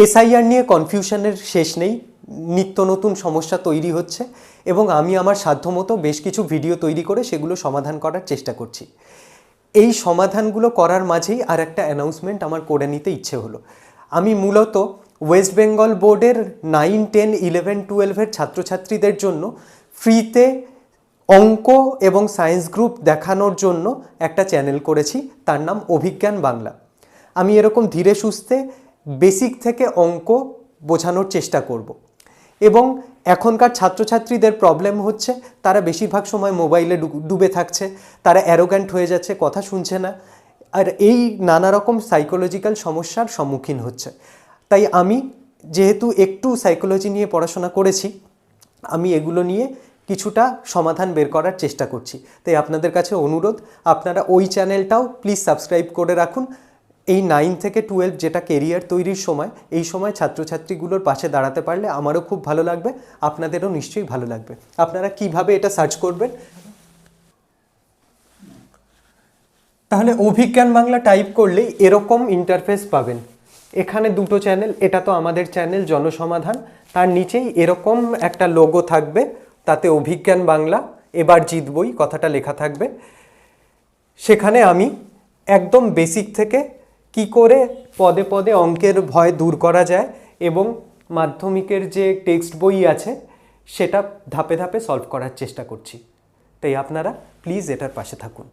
SIR নিয়ে কনফিউশনের শেষ নেই, নিত্য নতুন সমস্যা তৈরি হচ্ছে এবং আমি আমার সাধ্যমতো বেশ কিছু ভিডিও তৈরি করে সেগুলো সমাধান করার চেষ্টা করছি। এই সমাধানগুলো করার মাঝেই আর একটা অ্যানাউন্সমেন্ট আমার করে নিতে ইচ্ছে হলো। আমি মূলত ওয়েস্ট বেঙ্গল বোর্ডের 9, 10, 11, 12-এর ছাত্রছাত্রীদের জন্য ফ্রিতে অঙ্ক এবং সায়েন্স গ্রুপ দেখানোর জন্য একটা চ্যানেল করেছি, তার নাম অভিজ্ঞান বাংলা। আমি এরকম ধীরে সুস্থে বেসিক থেকে অঙ্ক বোঝানোর চেষ্টা করব। এবং এখনকার ছাত্রছাত্রীদের প্রবলেম হচ্ছে তারা বেশিরভাগ সময় মোবাইলে ডুবে থাকছে, তারা অ্যারোগ্যান্ট হয়ে যাচ্ছে, কথা শুনছে না, আর এই নানা রকম সাইকোলজিক্যাল সমস্যার সম্মুখীন হচ্ছে। তাই আমি যেহেতু একটু সাইকোলজি নিয়ে পড়াশোনা করেছি, আমি এগুলো নিয়ে কিছুটা সমাধান বের করার চেষ্টা করছি। তাই আপনাদের কাছে অনুরোধ, আপনারা ওই চ্যানেলটাও প্লিজ সাবস্ক্রাইব করে রাখুন। এই 9 থেকে 12 যেটা কেরিয়ার তৈরির সময়, এই সময় ছাত্রছাত্রীগুলোর পাশে দাঁড়াতে পারলে আমারও খুব ভালো লাগবে, আপনাদেরও নিশ্চয়ই ভালো লাগবে। আপনারা কিভাবে এটা সার্চ করবেন? তাহলে অভিজ্ঞান বাংলা টাইপ করলেই এরকম ইন্টারফেস পাবেন। এখানে দুটো চ্যানেল, এটা তো আমাদের চ্যানেল জনসমাধান, তার নিচেই এরকম একটা লোগো থাকবে, তাতে অভিজ্ঞান বাংলা এবার জিতবই কথাটা লেখা থাকবে। সেখানে আমি একদম বেসিক থেকে কি করে পদে পদে অঙ্কের ভয় দূর করা যায় এবং মাধ্যমিকের যে টেক্সট বই আছে সেটা ধাপে ধাপে সলভ করার চেষ্টা করছি। তাই আপনারা প্লিজ এটার পাশে থাকুন।